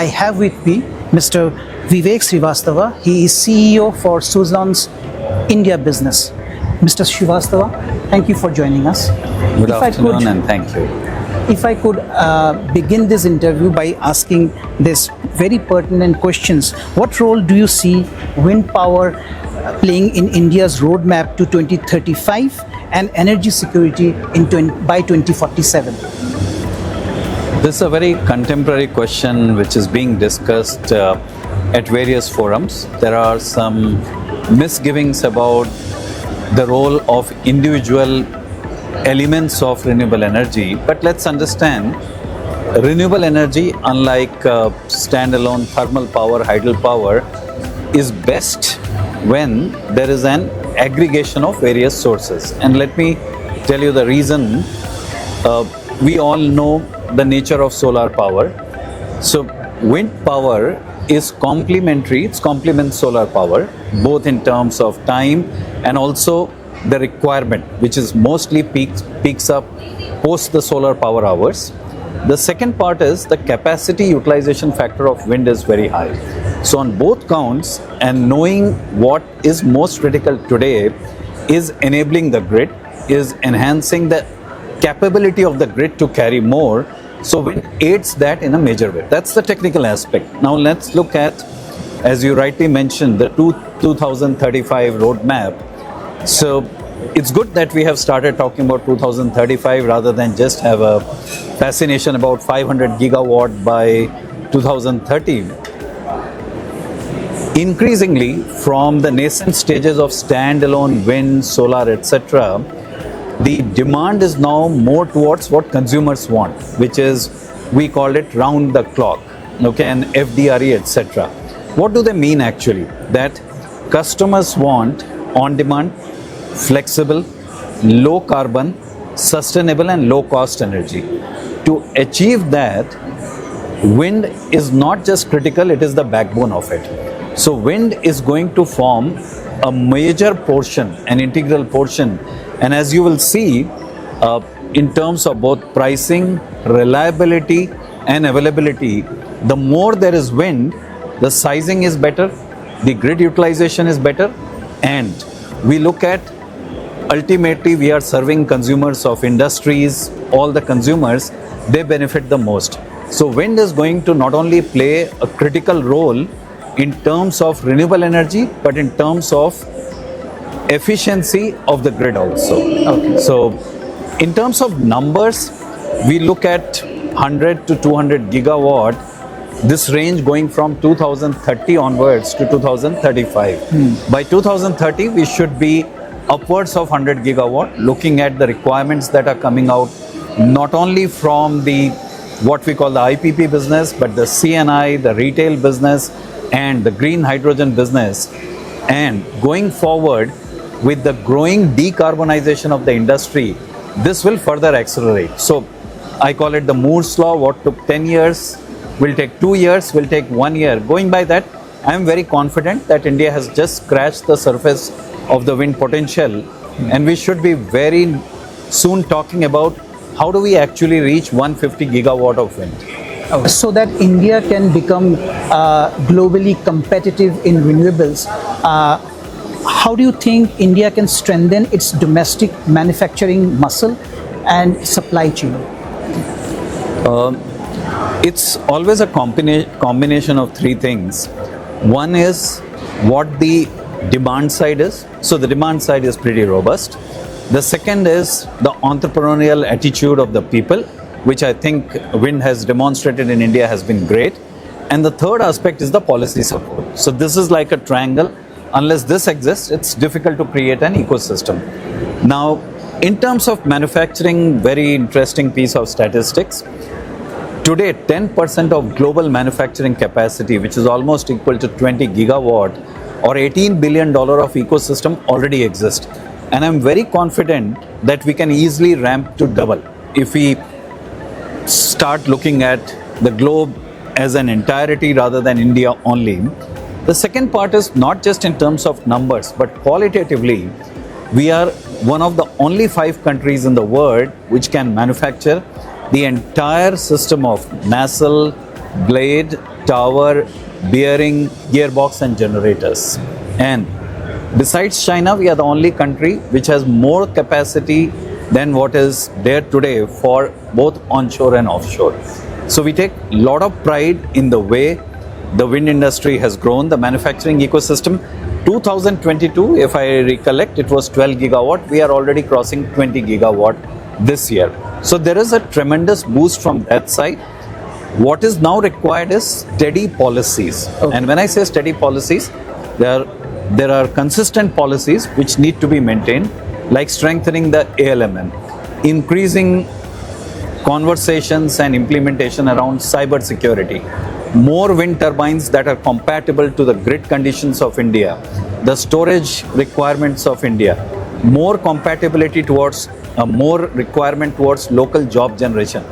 I have with me Mr. Vivek Srivastava. He is CEO for Suzlon's India business. Mr. Srivastava, thank you for joining us. Good afternoon and thank you. If I could begin this interview by asking this very pertinent questions. What role do you see wind power playing in India's roadmap to 2035 and energy security by 2047? This is a very contemporary question which is being discussed at various forums. There are some misgivings about the role of individual elements of renewable energy, but let's understand renewable energy, unlike standalone thermal power, hydel power, is best when there is an aggregation of various sources. And let me tell you the reason. We all know the nature of solar power. So wind power is complementary, it complements solar power, both in terms of time and also the requirement, which is mostly peaks up post the solar power hours. The second part is the capacity utilization factor of wind is very high. So on both counts, and knowing what is most critical today is enabling the grid, is enhancing the capability of the grid to carry more. So wind aids that in a major way. That's the technical aspect. Now let's look at, as you rightly mentioned, the 2035 roadmap. So it's good that we have started talking about 2035 rather than just have a fascination about 500 gigawatt by 2030. Increasingly, from the nascent stages of standalone wind, solar, etc., the demand is now more towards what consumers want, which is, we call it round the clock, okay, and FDRE, etc. What do they mean actually? That customers want on-demand, flexible, low carbon, sustainable and low cost energy. To achieve that, wind is not just critical, it is the backbone of it. So wind is going to form a major portion, an integral portion. And as you will see, in terms of both pricing, reliability and availability, the more there is wind, the sizing is better, the grid utilization is better, and we look at, ultimately we are serving consumers of industries, all the consumers, they benefit the most. So wind is going to not only play a critical role in terms of renewable energy, but in terms of efficiency of the grid also. Okay. So in terms of numbers, we look at 100 to 200 gigawatt, this range going from 2030 onwards to 2035. By 2030, we should be upwards of 100 gigawatt, looking at the requirements that are coming out, not only from the what we call the IPP business, but the CNI, the retail business, and the green hydrogen business. And going forward, with the growing decarbonization of the industry, this will further accelerate. So I call it the Moore's law. What took 10 years will take 2 years, will take 1 year. Going by that, I am very confident that India has just scratched the surface of the wind potential, and we should be very soon talking about how do we actually reach 150 gigawatt of wind. So that India can become globally competitive in renewables, how do you think India can strengthen its domestic manufacturing muscle and supply chain? It's always a combination of three things. One is what the demand side is. So the demand side is pretty robust. The second is the entrepreneurial attitude of the people, which I think wind has demonstrated in India has been great. And the third aspect is the policy support. So this is like a triangle. Unless this exists, it's difficult to create an ecosystem. Now, in terms of manufacturing, very interesting piece of statistics. Today, 10% of global manufacturing capacity, which is almost equal to 20 gigawatt or $18 billion of ecosystem already exists. And I'm very confident that we can easily ramp to double if we start looking at the globe as an entirety rather than India only. The second part is not just in terms of numbers, but qualitatively, we are one of the only 5 countries in the world which can manufacture the entire system of nacelle, blade, tower, bearing, gearbox and generators. And besides China, we are the only country which has more capacity than what is there today for both onshore and offshore. So we take a lot of pride in the way the wind industry has grown, the manufacturing ecosystem. 2022, if I recollect, it was 12 gigawatt. We are already crossing 20 gigawatt this year. So there is a tremendous boost from that side. What is now required is steady policies. Okay. And when I say steady policies, there are consistent policies which need to be maintained, like strengthening the ALMM, increasing conversations and implementation around cyber security, more wind turbines that are compatible to the grid conditions of India, the storage requirements of India, more compatibility towards more requirement towards local job generation.